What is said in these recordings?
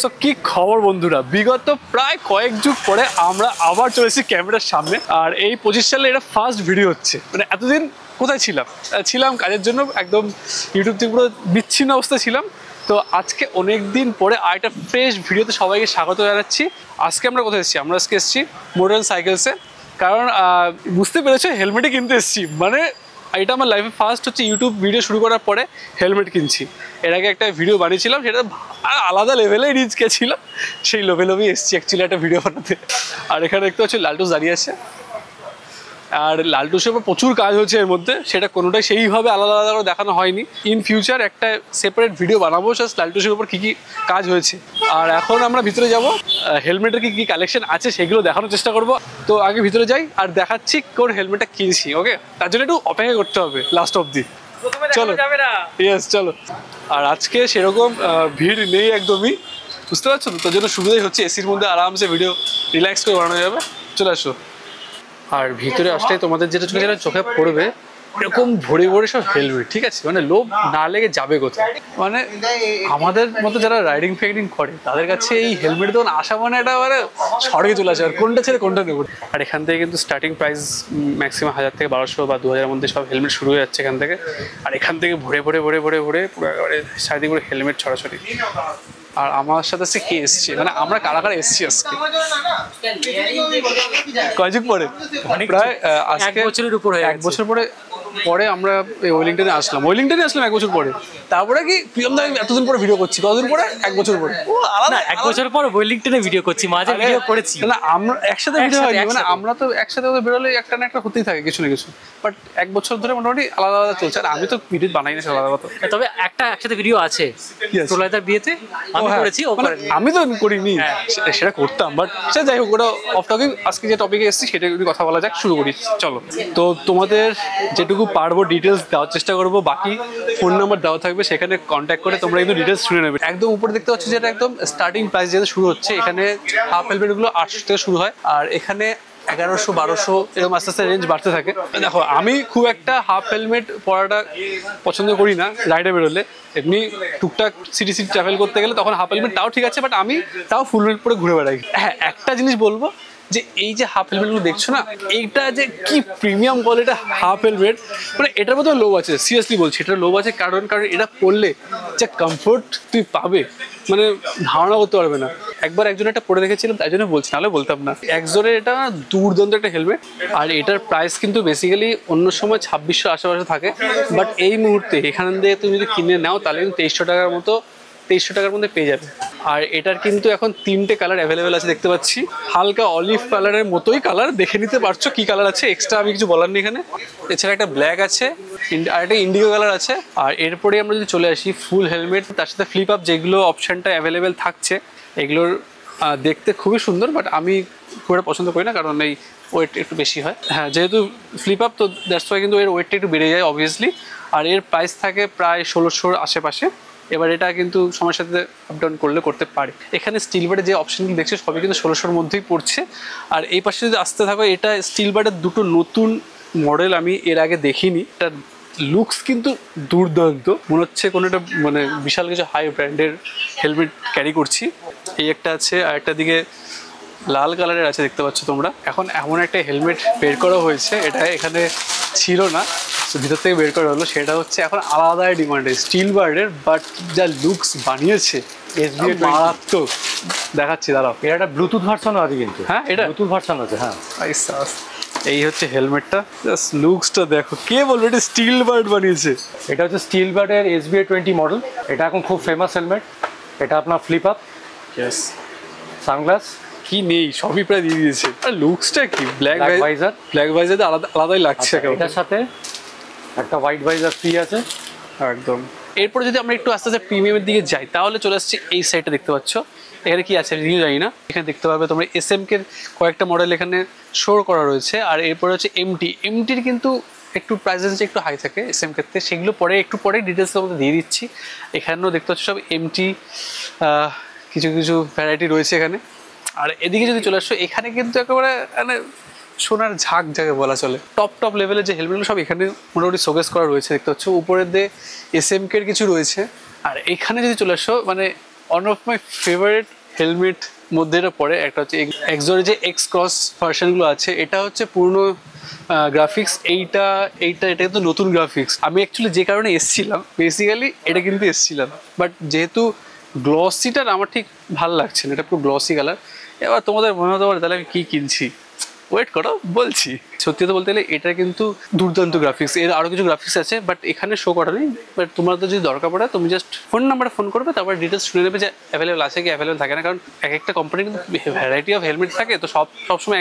So কি খবর বন্ধুরা, বিগত প্রায় কয়েক যুগ পরে আমরা আবার চলেছি ক্যামেরার সামনে। আর এই 25 সালে এটা ফার্স্ট ভিডিও হচ্ছে। মানে এতদিন কোথায় ছিলাম কাজের জন্য, একদম ইউটিউব থেকে পুরো বিচ্ছিন্ন অবস্থায় ছিলাম। তো আজকে অনেক দিন পরে আর একটা ফ্রেশ ভিডিওতে সবাইকে স্বাগত জানাচ্ছি। আজকে আমরা কোথায় এসেছি? আমরা আজকে এসেছি মডার্ন সাইকেলসে। কারণ বুঝতে পেরেছো, হেলমেটই কিনতে এসেছি। মানে এটা আমার লাইফে ফার্স্ট হচ্ছে, ইউটিউব ভিডিও শুরু করার পরে হেলমেট কিনছি। এর আগে একটা ভিডিও বানিয়েছিলাম, সেটা আলাদা লেভেলে রিচ গেছিল, সেই লেভেলেই এসেছি অ্যাকচুয়ালি একটা ভিডিও বানাতে। আর এখানে দেখতে হচ্ছে লালটুস দাঁড়িয়ে আছে। আর লালটুসের উপর প্রচুর কাজ হচ্ছে এর মধ্যে, সেটা কোনোটাই সেইভাবে আলাদা আলাদা করে দেখানো হয়নি। ইন ফিউচার একটা সেপারেট ভিডিও বানাবো জাস্ট লালটুসের উপর কী কী কাজ হয়েছে। আর এখন আমরা ভিতরে যাব, হেলমেটের কী কী কালেকশন আছে সেগুলো দেখানোর চেষ্টা করব। তো আগে ভিতরে যাই আর দেখাচ্ছি কোন হেলমেটটা কিনছি। ওকে, তার জন্য একটু অপেক্ষা করতে হবে লাস্ট অবধি। চলো ইয়েস চলো। আর আজকে সেরকম ভিড় নেই একদমই, বুঝতে পারছো তো? তার জন্য সুবিধাই হচ্ছে, এসির মধ্যে আরামসে ভিডিও রিল্যাক্স করে বানানো যাবে। চলে আসো। আর ভিতরে আসলে তোমাদের যেটা চোখে পড়বে, এরকম ভরে ভরে সব হেলমেট, ঠিক আছে? মানে লোভ না লেগে যাবে কোথায়। মানে আমাদের মতো যারা রাইডিং ফাইডিং করে তাদের কাছে এই হেলমেট তখন আসা মানে এটা মানে স্বর্গে চলে আসে, আর কোনটা ছেড়ে কোনটা নেব। আর এখান থেকে কিন্তু স্টার্টিং প্রাইস ম্যাক্সিমাম 1000 থেকে 1200 বা 2000-এর মধ্যে সব হেলমেট শুরু হয়ে যাচ্ছে এখান থেকে। আর এখান থেকে ভরে ভরে ভরে ভরে ভরে পুরো একেবারে চারিদিকে পুরো হেলমেট ছড়াছড়ি। আর আমার সাথে আজকে কে এসছে, মানে আমরা কারা কারা এসছি আজকে? কয় যুগ পরে? প্রায় আজকে 1 বছরের উপর, 1 বছর পরে আমরা ওয়েলিংটনে আসলাম। 1 বছর পরে। তারপরে কি প্রিয়ম দা এতদিন পরে ভিডিও করছি, কতদিন পরে? 1 বছর পরে। ও আলাদা, 1 বছর পর ওয়েলিংটনে ভিডিও করছি, মাঝে ভিডিও করেছি না, আমরা একসাথে ভিডিও হয়নি। মানে আমরা তো একসাথে বেরোলে একটা না একটা হতেই থাকে কিছু না কিছু, বাট 1 বছর ধরে মোটামুটি আলাদা আলাদা চলছে। আর আমি তো ভিডিও বানাই না আলাদা কথা, তবে একটা একসাথে ভিডিও আছে প্রলয়দার বিয়েতে আমি করেছি। আমি তো করিনি, সেটা করতাম, বাট সে যাই হোক, ওটা অফ টপিক। আজকে যে টপিকে এসেছি সেটা যদি কথা বলা যাক, শুরু করি চলো। তো তোমাদের যেটুকু পারবো ডিটেলস দেওয়ার চেষ্টা করবো, বাকি ফোন নাম্বার দেওয়া থাকবে, সেখানে কন্ট্যাক্ট করে তোমরা কিন্তু ডিটেলস শুনে নেবে। একদম উপরে দেখতে পাচ্ছি যেটা একদম স্টার্টিং প্রাইস যেটা শুরু হচ্ছে, এখানে হাফ হেলমেটগুলো 800 থেকে শুরু হয়। আর এখানে 1100-1200 এরকম আস্তে আস্তে রেঞ্জ বাড়তে থাকে। দেখো, আমি খুব একটা হাফ হেলমেট পরাটা পছন্দ করি না রাইডে বেরোলে। এমনি টুকটাক সিটি ট্রাভেল করতে গেলে তখন হাফ হেলমেট তাও ঠিক আছে, বাট আমি তাও ফুল হেলমেট পরে ঘুরে বেড়াই। হ্যাঁ, একটা জিনিস বলবো যে এই যে হাফ হেলমেটগুলো দেখছো না, এইটা যে কি প্রিমিয়াম কোয়ালিটি হাফ হেলমেট, মানে এটার মধ্যে লোভ আছে। সিরিয়াসলি বলছি, এটার লোভ আছে। কারণ এটা পরলে যে কমফোর্ট তুই পাবে, মানে ধারণা করতে পারবে না। একবার একজন একটা পরে দেখেছিলাম, তাই জন্য বলছি, নাহলে বলতাম না। একজনের এটা দুর্দান্ত একটা হেলমেট। আর এটার প্রাইস কিন্তু বেসিক্যালি অন্য সময় 2600 আশেপাশে থাকে, বাট এই মুহূর্তে এখান থেকে তুমি যদি কিনে নাও তাহলে কিন্তু 2300 টাকার মতো, 2300 টাকার মধ্যে পেয়ে যাবে। আর এটার কিন্তু এখন 3টে কালার অ্যাভেলেবেল আছে দেখতে পাচ্ছি। হালকা অলিভ কালারের মতোই কালার, দেখে নিতে পারছো কি কালার আছে। এক্সট্রা আমি কিছু বলার নেই এখানে। এছাড়া একটা ব্ল্যাক আছে, আর একটা ইন্ডিগো কালার আছে। আর এরপরে আমরা যদি চলে আসি ফুল হেলমেট, তার সাথে ফ্লিপ আপ যেগুলো অপশানটা অ্যাভেলেবেল থাকছে, এগুলোর দেখতে খুবই সুন্দর, বাট আমি খুব একটা পছন্দ করি না, কারণ এই ওয়েট একটু বেশি হয়। হ্যাঁ, যেহেতু ফ্লিপ আপ তো দ্যাটস ওয়াই কিন্তু এর ওয়েটটা একটু বেড়ে যায় অবভিয়াসলি। আর এর প্রাইস থাকে প্রায় 1600-র আশেপাশে। এবার এটা কিন্তু সময়ের সাথে আপ ডাউন করলে করতে পারে। এখানে স্টিল বার্ডের যে অপশনগুলো দেখছে সবই কিন্তু 1600-র মধ্যেই পড়ছে। আর এই পাশে যদি আসতে থাকো, এটা স্টিল বার্ডের দুটো নতুন মডেল আমি এর আগে দেখিনি। এটা লুকস কিন্তু দুর্দান্ত, মনে হচ্ছে কোনো একটা মানে বিশাল কিছু হাই ব্র্যান্ডের হেলমেট ক্যারি করছি। এই একটা আছে, আর একটা দিকে লাল কালারের আছে দেখতে পাচ্ছ তোমরা। এখন এমন একটা হেলমেট বের করা হয়েছে, এটা এখানে ছিল না, ভিতর থেকে বের করা হলো। সেটা হচ্ছে এখন আলাদা ডিমান্ডে স্টিল বার্ডের, বাট যা লুকস বানিয়েছে SBA মারাত্মক। দেখাচ্ছি দাঁড়াও, এটা একটা ব্লুটুথ ভার্সনও আছে কিন্তু। হ্যাঁ, এটা ব্লুটুথ ভার্সন আছে। হ্যাঁ, এই হচ্ছে হেলমেটটা, জাস্ট লুকসটা দেখো। কে বলবে এটা স্টিল বার্ড বানিয়েছে? এটা হচ্ছে স্টিল বার্ডের SBA 20 মডেল। এটা এখন খুব ফেমাস হেলমেট। এটা আপনার ফ্লিপ আপ, ইয়েস, সানগ্লাস কি নেই সবই প্রায় দিয়ে দিয়েছে। আর লুকসটা কি, ব্ল্যাক ভাইজার, ব্ল্যাক ভাইজার আলাদাই লাগছে। এটার সাথে একটা হোয়াইট ভাইজার ফ্রি আছে একদম। এরপরে যদি আমরা একটু আস্তে আস্তে প্রিমিয়ামের দিকে যাই, তাহলে চলে আসছে এই সাইডটা দেখতে পাচ্ছ। এখানে কি আছে রিভিউ জানি না। এখানে দেখতে পাবে তোমরা SMK-র কয়েকটা মডেল এখানে শো করা রয়েছে। আর এরপরে হচ্ছে MTর কিন্তু একটু প্রাইসেস একটু হাই থাকে SMK-র থেকে, সেগুলো একটু পরে ডিটেলসের মধ্যে দিয়ে দিচ্ছি। এখানেও দেখতে পাচ্ছ সব MT, কিছু কিছু ভ্যারাইটি রয়েছে এখানে। আর এদিকে যদি চলে আসো, এখানে কিন্তু একেবারে মানে সোনার ঝাঁক যাকে বলা চলে, টপ লেভেলের যে হেলমেটগুলো সব এখানে মোটামুটি শোকেস করা রয়েছে দেখতে পাচ্ছ। উপরের দিয়ে SMK-র কিছু রয়েছে। আর এখানে যদি চলে আসো, মানে one of my favourite helmet মধ্যে এটা পড়ে। একটা হচ্ছে এক্সোরের যে এক্স ক্রস ভার্সনগুলো আছে, এটা হচ্ছে পুরনো গ্রাফিক্স, এটা কিন্তু নতুন গ্রাফিক্স। আমি অ্যাকচুয়ালি যে কারণে এসছিলাম বেসিক্যালি এটা কিন্তু এসছিলাম, বাট যেহেতু গ্লসিটা আমার ঠিক ভালো লাগছে না, এটা পুরো গ্লসি কালার। এবার তোমাদের মনে হতে পারে তাহলে আমি কী কিনছি, ওয়েট করো বলছি। সত্যি তো বলতে গেলে এটা কিন্তু দুর্দান্ত গ্রাফিক্স, এর আরও কিছু গ্রাফিক্স আছে বাট এখানে শো করা নেই। বাট তোমার তো যদি দরকার পড়ে তুমি জাস্ট ফোন নাম্বারে ফোন করবে, তারপর ডিটেলস শুনে নেবে যে অ্যাভেলেবল আছে কি অ্যাভেলেবল থাকে না, কারণ এক একটা কোম্পানি কিন্তু ভ্যারাইটি অফ হেলমেট থাকে, তো সবসময়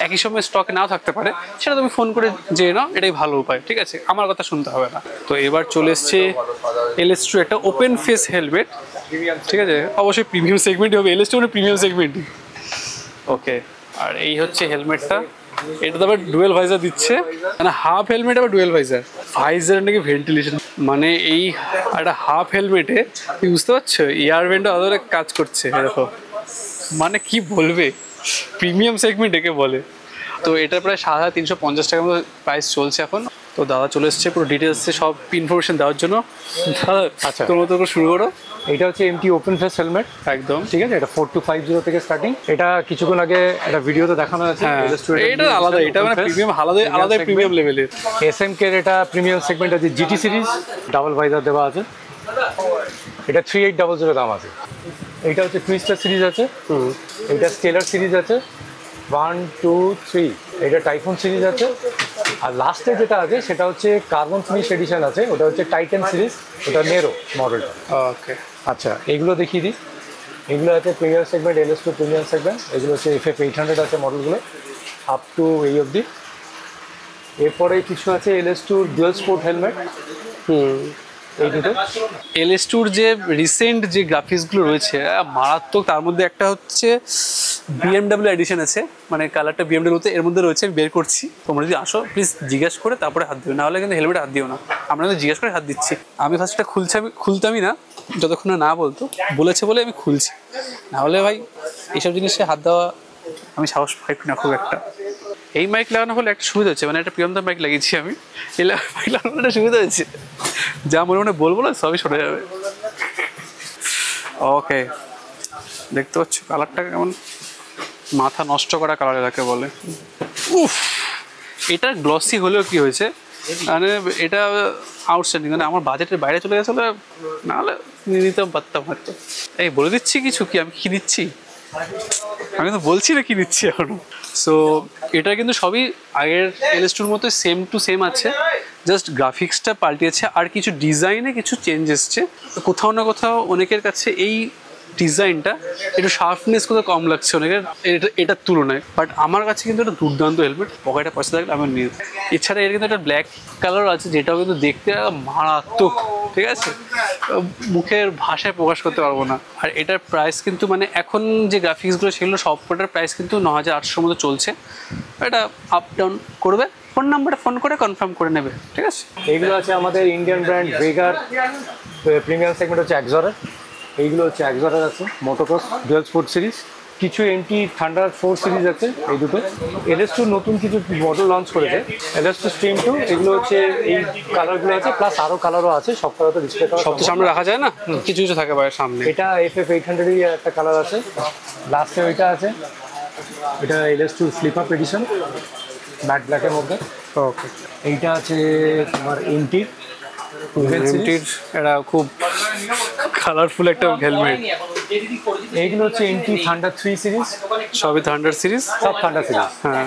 একই সময় স্টকে নাও থাকতে পারে, সেটা তুমি ফোন করে জেনে নাও, এটাই ভালো উপায়। ঠিক আছে, আমার কথা শুনতে হবে না। তো এবার চলে এসছে LS2 একটা ওপেন ফেস হেলমেট। ঠিক আছে, অবশ্যই প্রিমিয়াম সেগমেন্টই হবে, LS2 মানে প্রিমিয়াম সেগমেন্টই। ওকে, আর এই হচ্ছে হেলমেটটা। এটা তো আবার ডুয়েল ভাইজার দিচ্ছে, মানে হাফ হেলমেট আবার ডুয়েল ভাইজার। ভাইজার নাকি ভেন্টিলেশন, মানে এই একটা হাফ হেলমেটে তুমি বুঝতে পারছো এয়ার ভেন্টও আদরে কাজ করছে। দেখো মানে কি বলবে, প্রিমিয়াম সেগমেন্ট একে বলে। তো এটা প্রায় 7350 টাকার মতো প্রাইস চলছে এখন। তো দাদা চলে এসছে পুরো ডিটেলসে সব ইনফরমেশন দেওয়ার জন্য। দাদা আচ্ছা, তোমার তো শুরু করো। এটা হচ্ছে MT ওপেন ফেস হেলমেট একদম ঠিক আছে, এটা 4250 থেকে স্টার্টিং। এটা কিছুক্ষণ আগে একটা ভিডিওতে দেখানো হয়েছে। এটা আলাদা, এটা মানে প্রিমিয়াম আলাদা প্রিমিয়াম লেভেলের। SMK এর এটা প্রিমিয়াম সেগমেন্ট আছে, GT সিরিজ, ডাবল ভাইজার দেওয়া আছে। এটা 3800 দাম আছে। এইটা হচ্ছে টুইস্টার সিরিজ আছে, এটা স্কেলার সিরিজ আছে 1 2 3, এটা টাইফুন সিরিজ আছে। আর লাস্টে যেটা আছে সেটা হচ্ছে কার্বন ফিনিশ এডিশন আছে, ওটা হচ্ছে টাইটান সিরিজ, ওটা নেরো মডেলটা। ওকে আচ্ছা, এইগুলো দেখিয়ে দিই। এগুলো আছে premium segment, LS2 premium segment. এগুলো হচ্ছে FF 800 আছে মডেলগুলো, আপ টু এই অবধি। এরপরে কিছু আছে LS2 ডুয়েল স্পোর্ট হেলমেট। এই দুটো LS2 যে রিসেন্ট যে গ্রাফিক্সগুলো রয়েছে মারাত্মক। তার মধ্যে একটা হচ্ছে BMW এডিশন আছে, মানে কালারটা BMW-তে এর মধ্যে রয়েছে, আমি বের করছি। তোমরা যদি আসো প্লিজ জিজ্ঞেস করে তারপরে হাত দিও, নাহলে কিন্তু হেলমেটে হাত দিও না। আমরা কিন্তু জিজ্ঞেস করে হাত দিচ্ছি। আমি ফার্স্টটা খুলতামই না যতক্ষণ না বলতো, বলেছে বলে আমি খুলছি, নাহলে ভাই এইসব জিনিসে হাত দেওয়া আমি সাহস পাই না খুব একটা। এই মাইক লাগানো হলে একটা সুবিধা হচ্ছে, মানে একটা প্রিয়মদার মাইক লাগিয়েছি আমি, এই মাইক লাগানো একটা সুবিধা হচ্ছে, যা মনে মনে বলবো না সবই শোনা যাবে। ওকে, দেখতে পাচ্ছ কালারটা কেমন, মাথা নষ্ট করা কালার এটাকে বলে। উফ, এটা গ্লসি হলেও কি হয়েছে, মানে এটা আউটস্ট্যান্ডিং, মানে আমার বাজেটের বাইরে চলে গেছিলো, নাহলে নিতে পারতাম হয়তো। এই বলে দিচ্ছি কিছু, কি আমি কি দিচ্ছি, আমি তো বলছি না কি দিচ্ছি এখনো। সো এটা কিন্তু সবই আগের LS2-র মতো সেম টু সেম আছে, জাস্ট গ্রাফিক্সটা পাল্টিয়েছে আর কিছু ডিজাইনে কিছু চেঞ্জ এসছে। কোথাও না কোথাও অনেকের কাছে এই ডিজাইনটা একটু শার্পনেস কোথাও কম লাগছে অনেকের এটার তুলনায়, বাট আমার কাছে কিন্তু একটা দুর্দান্ত হেলমেট। পকেটে পয়সা থাকলে আমি নিয়ে। এছাড়া এর কিন্তু একটা ব্ল্যাক কালার আছে, যেটাও কিন্তু দেখতে মারাত্মক। ঠিক আছে, মুখের ভাষায় প্রকাশ করতে পারবো না। আর এটার প্রাইস কিন্তু মানে এখন যে গ্রাফিক্সগুলো সেগুলো সবকটার প্রাইস কিন্তু 9800 মতো চলছে। এটা আপ ডাউন করবে, ফোন নাম্বারে ফোন করে কনফার্ম করে নেবে। ঠিক আছে, এইগুলো আছে আমাদের ইন্ডিয়ান ব্র্যান্ড ভেগার প্রিমিয়াম সেগমেন্ট হচ্ছে এক্সোরার। এইগুলো হচ্ছে এক্সোরার আছে, মোটোক্রস ডুয়েল স্পোর্ট সিরিজ। কিছু MT থান্ডার 4 সিরিজ আছে এই দুটো। LS2 নতুন কিছু মডেল লঞ্চ করেছে, LS2 স্ট্রিম 2। এগুলো হচ্ছে এই কালারগুলো আছে, প্লাস আরও কালারও আছে, সব কালার তো ডিসপ্লে করা, সব তো সামনে রাখা যায় না, কিছু কিছু থাকে বাইরের সামনে। এটা FF 800-এরই একটা কালার আছে, লাস্টে ওইটা আছে। এটা LS2 slip up addition mat ব্ল্যাকের মধ্যে। ওকে, এইটা আছে তোমার MT-র, এটা খুব কালারফুল একটা হেলমেট। এইগুলো হচ্ছে MT থান্ডার 3 সিরিজ, সবই থান্ডার সিরিজ, সব থান্ডার সিরিজ। হ্যাঁ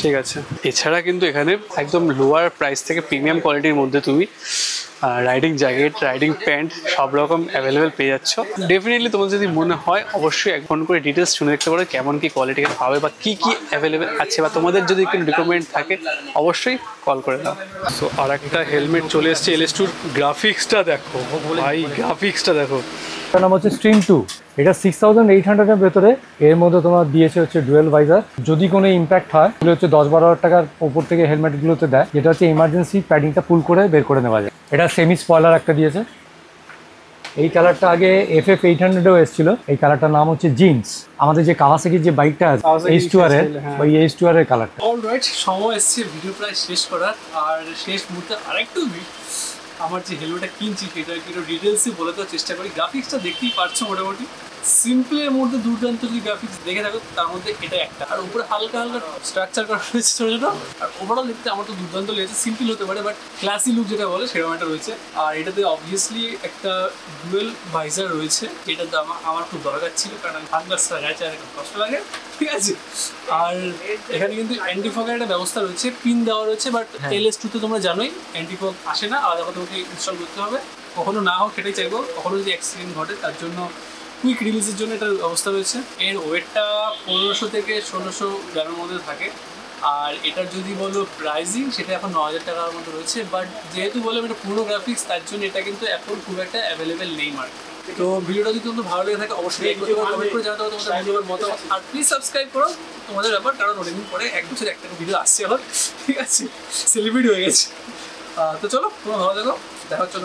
ঠিক আছে। এছাড়া কিন্তু এখানে একদম লোয়ার প্রাইস থেকে প্রিমিয়াম কোয়ালিটির মধ্যে তুমি রাইডিং জ্যাকেট, রাইডিং প্যান্ট সব রকম অ্যাভেলেবেল পেয়ে যাচ্ছ। ডেফিনেটলি তোমার যদি মনে হয় অবশ্যই এক ফোন করে ডিটেলস শুনে দেখতে পারো কেমন কী কোয়ালিটি পাবে বা কী কী অ্যাভেলেবেল আছে, বা তোমাদের যদি কোনো রিকমেন্ড থাকে অবশ্যই কল করে দাও। সো আর একটা হেলমেট চলে এসছে LS2-র। গ্রাফিক্সটা দেখো ভাই, গ্রাফিক্সটা দেখো। এটার নাম হচ্ছে স্ট্রিম 2। এটা 6800-এর ভেতরে, এর মধ্যে তোমার দিয়েছে হচ্ছে ডুয়েল ভাইজার। যদি কোনো ইম্প্যাক্ট হয় তাহলে হচ্ছে 10-12 টাকার ওপর থেকে হেলমেটগুলোতে দেয়, যেটা হচ্ছে ইমার্জেন্সি প্যাডিংটা পুল করে বের করে নেওয়া যায়। এটা সেমি স্পয়লার একটা দিয়েছে। এই কালারটা আগে FF 800-এও এসেছিল, এই কালারটার নাম হচ্ছে জিন্স। আমাদের যে কাওয়াসাকির যে বাইকটা আছে H2R এর, ওই H2R এর কালারটা। অলরাইট, সময় এসছে ভিডিও প্রায় শেষ করার, আর শেষ মুহূর্তে আরেকটু আমার যে হেলমেটটা কিনছি সেটা একটু ডিটেলসই বলে দেওয়ার চেষ্টা করি। গ্রাফিক্সটা দেখতেই পারছো মোটামুটি সিম্পলের মধ্যে দুর্দান্ত যদি গ্রাফিক্স দেখে থাকো তার মধ্যে এটা একটা। আর উপরে হালকা হালকা স্ট্রাকচার করা রয়েছে ছোটো ছোটো। আর ওভারঅল দেখতে আমার তো দুর্দান্ত লেগেছে। সিম্পল হতে পারে বাট ক্লাসি লুক যেটা বলে সেরকম একটা রয়েছে। আর এটাতে অবভিয়াসলি একটা ডুয়েল ভাইজার রয়েছে, যেটা তো আমার খুব দরকার ছিল, কারণ আমি সানগ্লাস লাগাইছি আর কষ্ট লাগে, ঠিক আছে। আর এখানে কিন্তু অ্যান্টিফগের একটা ব্যবস্থা রয়েছে, পিন দেওয়া রয়েছে, বাট LS2 তে তোমরা জানোই অ্যান্টিফগ আসে না, আলাদা কথা তোমাকে ইনস্টল করতে হবে। কখনো না হোক সেটাই চাইবো, কখনো যদি অ্যাক্সিডেন্ট ঘটে তার জন্য কুইক রিলিজের জন্য এটার ব্যবস্থা রয়েছে। এর ওয়েটটা 1500 থেকে 1600 গ্রামের মধ্যে থাকে। আর এটার যদি বলো প্রাইজিং সেটা এখন 9000 টাকার মতো রয়েছে। বাট যেহেতু বললাম এটা পুরো গ্রাফিক্স, তার জন্য এটা কিন্তু এখন খুব একটা অ্যাভেলেবেল নেই মার্কেটে। তো ভিডিওটা যদি তোমাদের ভালো লেগে থাকে অবশ্যই কমেন্ট করে জানাতে হবে তোমাদের মূল্যবান মতামত। আর প্লিজ সাবস্ক্রাইব করো তোমাদের ব্যাপার, কারণ অনেকদিন পরে 1 বছর একটা ভিডিও আসছে আবার, ঠিক আছে, সেলিব্রিটি হয়ে গেছে। তো চলো তোমরা ভালো দেখো, দেখা হচ্ছে।